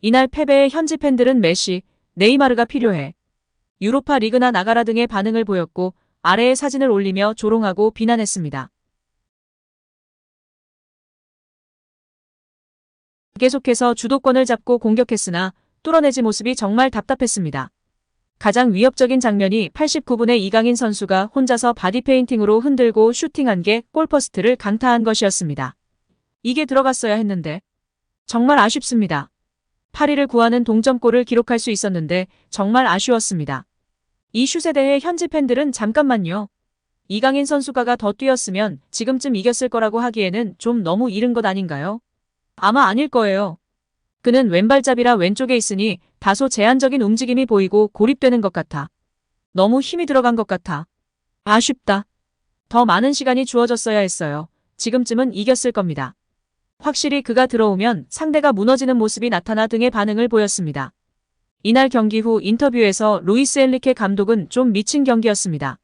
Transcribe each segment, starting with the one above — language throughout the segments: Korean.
이날 패배에 현지 팬들은 메시, 네이마르가 필요해. 유로파 리그나 나가라 등의 반응을 보였고 아래의 사진을 올리며 조롱하고 비난했습니다. 계속해서 주도권을 잡고 공격했으나 뚫어내지 모습이 정말 답답했습니다. 가장 위협적인 장면이 89분에 이강인 선수가 혼자서 바디페인팅으로 흔들고 슈팅한 게 골퍼스트를 강타한 것이었습니다. 이게 들어갔어야 했는데 정말 아쉽습니다. 파리를 구하는 동점골을 기록할 수 있었는데 정말 아쉬웠습니다. 이 슛에 대해 현지 팬들은 잠깐만요. 이강인 선수가 더 뛰었으면 지금쯤 이겼을 거라고 하기에는 좀 너무 이른 것 아닌가요? 아마 아닐 거예요. 그는 왼발잡이라 왼쪽에 있으니 다소 제한적인 움직임이 보이고 고립되는 것 같아. 너무 힘이 들어간 것 같아. 아쉽다. 더 많은 시간이 주어졌어야 했어요. 지금쯤은 이겼을 겁니다. 확실히 그가 들어오면 상대가 무너지는 모습이 나타나 등의 반응을 보였습니다. 이날 경기 후 인터뷰에서 루이스 엔리케 감독은 좀 미친 경기였습니다.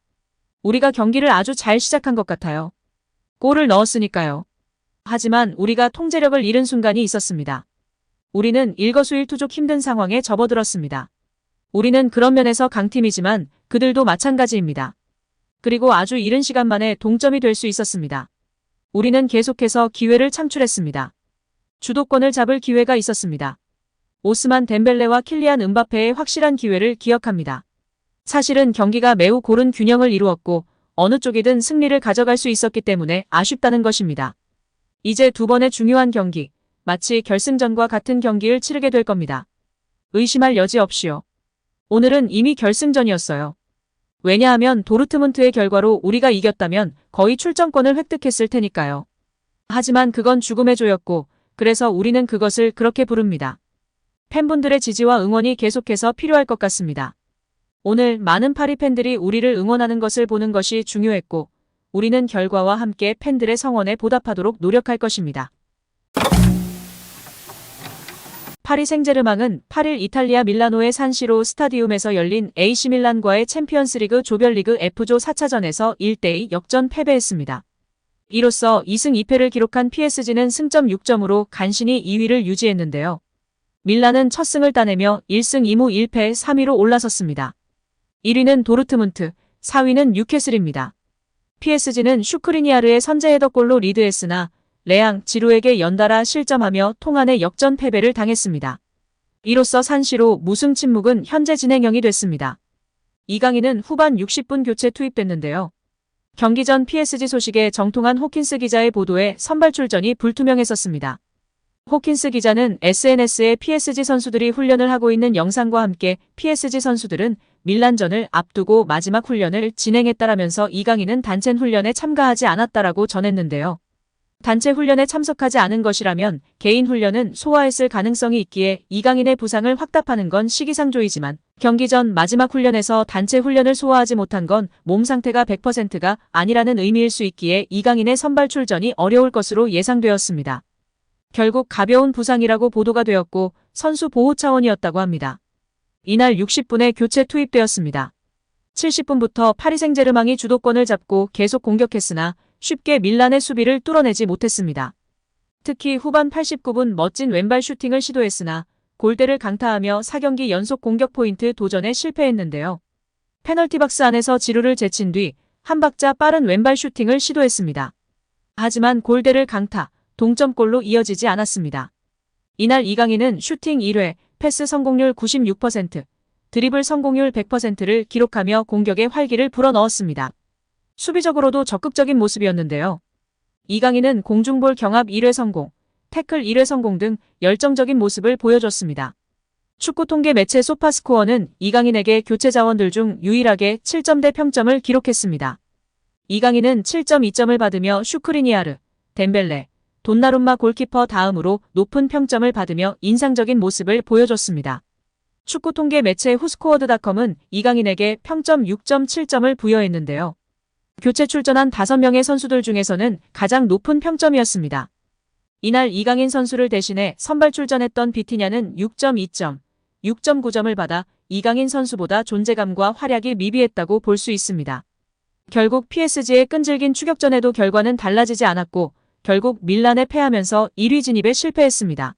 우리가 경기를 아주 잘 시작한 것 같아요. 골을 넣었으니까요. 하지만 우리가 통제력을 잃은 순간이 있었습니다. 우리는 일거수일투족 힘든 상황에 접어들었습니다. 우리는 그런 면에서 강팀이지만 그들도 마찬가지입니다. 그리고 아주 이른 시간 만에 동점이 될 수 있었습니다. 우리는 계속해서 기회를 창출했습니다. 주도권을 잡을 기회가 있었습니다. 오스만 덴벨레와 킬리안 음바페의 확실한 기회를 기억합니다. 사실은 경기가 매우 고른 균형을 이루었고 어느 쪽이든 승리를 가져갈 수 있었기 때문에 아쉽다는 것입니다. 이제 두 번의 중요한 경기, 마치 결승전과 같은 경기를 치르게 될 겁니다. 의심할 여지 없이요. 오늘은 이미 결승전이었어요. 왜냐하면 도르트문트의 결과로 우리가 이겼다면 거의 출전권을 획득했을 테니까요. 하지만 그건 죽음의 조였고 그래서 우리는 그것을 그렇게 부릅니다. 팬분들의 지지와 응원이 계속해서 필요할 것 같습니다. 오늘 많은 파리 팬들이 우리를 응원하는 것을 보는 것이 중요했고 우리는 결과와 함께 팬들의 성원에 보답하도록 노력할 것입니다. 파리 생제르맹은 8일 이탈리아 밀라노의 산시로 스타디움에서 열린 AC 밀란과의 챔피언스리그 조별리그 F조 4차전에서 1대2 역전 패배했습니다. 이로써 2승 2패를 기록한 PSG는 승점 6점으로 간신히 2위를 유지했는데요. 밀란은 첫 승을 따내며 1승 2무 1패 3위로 올라섰습니다. 1위는 도르트문트, 4위는 뉴캐슬입니다. PSG는 슈크리니아르의 선제 헤더골로 리드했으나 레앙, 지루에게 연달아 실점하며 통안의 역전 패배를 당했습니다. 이로써 산시로 무승 침묵은 현재 진행형이 됐습니다. 이강인은 후반 60분 교체 투입됐는데요. 경기 전 PSG 소식에 정통한 호킨스 기자의 보도에 선발 출전이 불투명했었습니다. 호킨스 기자는 SNS에 PSG 선수들이 훈련을 하고 있는 영상과 함께 PSG 선수들은 밀란전을 앞두고 마지막 훈련을 진행했다라면서 이강인은 단체 훈련에 참가하지 않았다라고 전했는데요. 단체 훈련에 참석하지 않은 것이라면 개인 훈련은 소화했을 가능성이 있기에 이강인의 부상을 확답하는 건 시기상조이지만 경기 전 마지막 훈련에서 단체 훈련을 소화하지 못한 건 몸 상태가 100%가 아니라는 의미일 수 있기에 이강인의 선발 출전이 어려울 것으로 예상되었습니다. 결국 가벼운 부상이라고 보도가 되었고 선수 보호 차원이었다고 합니다. 이날 60분에 교체 투입되었습니다. 70분부터 파리 생제르맹이 주도권을 잡고 계속 공격했으나 쉽게 밀란의 수비를 뚫어내지 못했습니다. 특히 후반 89분 멋진 왼발 슈팅을 시도했으나 골대를 강타하며 4경기 연속 공격 포인트 도전에 실패했는데요. 페널티 박스 안에서 지루를 제친 뒤 한 박자 빠른 왼발 슈팅을 시도했습니다. 하지만 골대를 강타, 동점골로 이어지지 않았습니다. 이날 이강인은 슈팅 1회, 패스 성공률 96%, 드리블 성공률 100%를 기록하며 공격에 활기를 불어넣었습니다. 수비적으로도 적극적인 모습이었는데요. 이강인은 공중볼 경합 1회 성공, 태클 1회 성공 등 열정적인 모습을 보여줬습니다. 축구 통계 매체 소파스코어는 이강인에게 교체 자원들 중 유일하게 7점대 평점을 기록했습니다. 이강인은 7.2점을 받으며 슈크리니아르, 덴벨레, 돈나룸마 골키퍼 다음으로 높은 평점을 받으며 인상적인 모습을 보여줬습니다. 축구 통계 매체 후스코어드닷컴은 이강인에게 평점 6.7점을 부여했는데요. 교체 출전한 5명의 선수들 중에서는 가장 높은 평점이었습니다. 이날 이강인 선수를 대신해 선발 출전했던 비티냐는 6.2점, 6.9점을 받아 이강인 선수보다 존재감과 활약이 미비했다고 볼 수 있습니다. 결국 PSG의 끈질긴 추격전에도 결과는 달라지지 않았고 결국 밀란에 패하면서 1위 진입에 실패했습니다.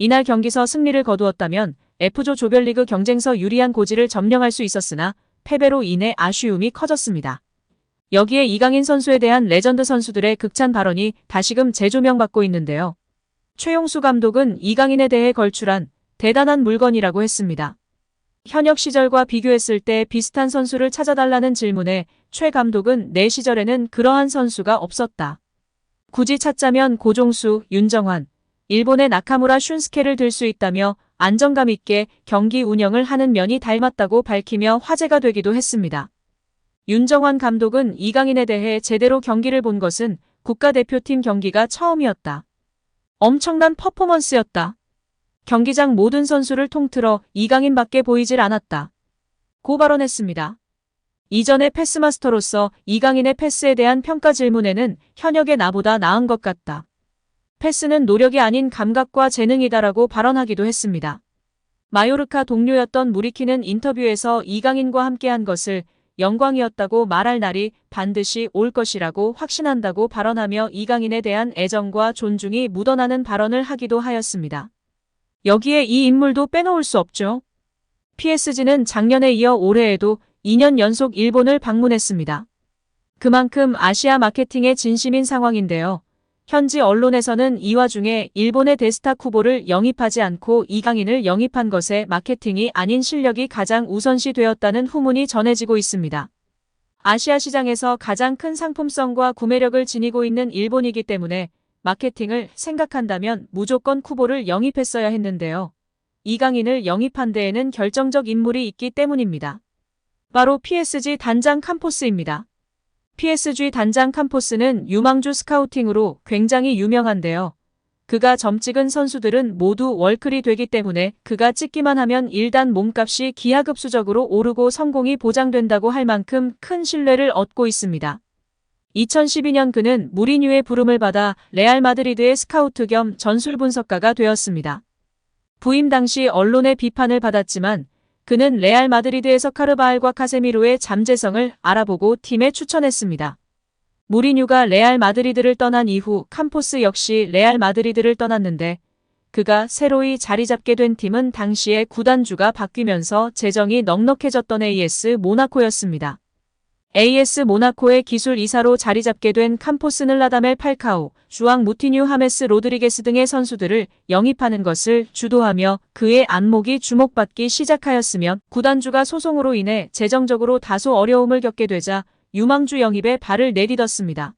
이날 경기서 승리를 거두었다면 F조 조별리그 경쟁서 유리한 고지를 점령할 수 있었으나 패배로 인해 아쉬움이 커졌습니다. 여기에 이강인 선수에 대한 레전드 선수들의 극찬 발언이 다시금 재조명받고 있는데요. 최용수 감독은 이강인에 대해 걸출한 대단한 물건이라고 했습니다. 현역 시절과 비교했을 때 비슷한 선수를 찾아달라는 질문에 최 감독은 내 시절에는 그러한 선수가 없었다. 굳이 찾자면 고종수, 윤정환, 일본의 나카무라 슌스케를 들 수 있다며 안정감 있게 경기 운영을 하는 면이 닮았다고 밝히며 화제가 되기도 했습니다. 윤정환 감독은 이강인에 대해 제대로 경기를 본 것은 국가대표팀 경기가 처음이었다. 엄청난 퍼포먼스였다. 경기장 모든 선수를 통틀어 이강인밖에 보이질 않았다. 고 발언했습니다. 이전의 패스마스터로서 이강인의 패스에 대한 평가 질문에는 현역의 나보다 나은 것 같다. 패스는 노력이 아닌 감각과 재능이다라고 발언하기도 했습니다. 마요르카 동료였던 무리키는 인터뷰에서 이강인과 함께한 것을 영광이었다고 말할 날이 반드시 올 것이라고 확신한다고 발언하며 이강인에 대한 애정과 존중이 묻어나는 발언을 하기도 하였습니다. 여기에 이 인물도 빼놓을 수 없죠. PSG는 작년에 이어 올해에도 2년 연속 일본을 방문했습니다. 그만큼 아시아 마케팅에 진심인 상황인데요. 현지 언론에서는 이 와중에 일본의 데스타 쿠보를 영입하지 않고 이강인을 영입한 것에 마케팅이 아닌 실력이 가장 우선시 되었다는 후문이 전해지고 있습니다. 아시아 시장에서 가장 큰 상품성과 구매력을 지니고 있는 일본이기 때문에 마케팅을 생각한다면 무조건 쿠보를 영입했어야 했는데요. 이강인을 영입한 데에는 결정적 인물이 있기 때문입니다. 바로 PSG 단장 캄포스입니다. PSG 단장 캄포스는 유망주 스카우팅으로 굉장히 유명한데요. 그가 점찍은 선수들은 모두 월클이 되기 때문에 그가 찍기만 하면 일단 몸값이 기하급수적으로 오르고 성공이 보장된다고 할 만큼 큰 신뢰를 얻고 있습니다. 2012년 그는 무리뉴의 부름을 받아 레알 마드리드의 스카우트 겸 전술 분석가가 되었습니다. 부임 당시 언론의 비판을 받았지만 그는 레알 마드리드에서 카르바알과 카세미로의 잠재성을 알아보고 팀에 추천했습니다. 무리뉴가 레알 마드리드를 떠난 이후 캄포스 역시 레알 마드리드를 떠났는데 그가 새로이 자리 잡게 된 팀은 당시에 구단주가 바뀌면서 재정이 넉넉해졌던 AS 모나코였습니다. AS 모나코의 기술 이사로 자리 잡게 된 캄포스는 라다멜 팔카오, 주앙 무티뉴 하메스 로드리게스 등의 선수들을 영입하는 것을 주도하며 그의 안목이 주목받기 시작하였으며 구단주가 소송으로 인해 재정적으로 다소 어려움을 겪게 되자 유망주 영입에 발을 내딛었습니다.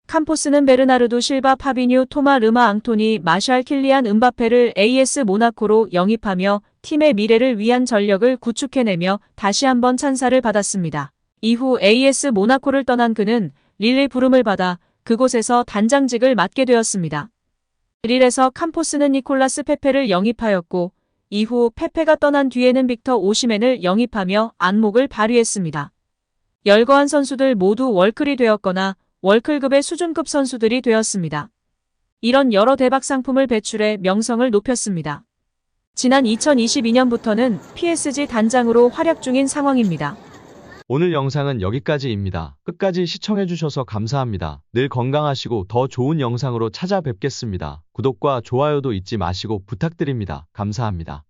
캄포스는 베르나르도 실바 파비뉴 토마 르마 앙토니 마샬 킬리안 음바페를 AS 모나코로 영입하며 팀의 미래를 위한 전력을 구축해내며 다시 한번 찬사를 받았습니다. 이후 AS 모나코를 떠난 그는 릴의 부름을 받아 그곳에서 단장직을 맡게 되었습니다. 릴에서 캄포스는 니콜라스 페페를 영입하였고 이후 페페가 떠난 뒤에는 빅터 오시멘을 영입하며 안목을 발휘했습니다. 열거한 선수들 모두 월클이 되었거나 월클급의 수준급 선수들이 되었습니다. 이런 여러 대박 상품을 배출해 명성을 높였습니다. 지난 2022년부터는 PSG 단장으로 활약 중인 상황입니다. 오늘 영상은 여기까지입니다. 끝까지 시청해주셔서 감사합니다. 늘 건강하시고 더 좋은 영상으로 찾아뵙겠습니다. 구독과 좋아요도 잊지 마시고 부탁드립니다. 감사합니다.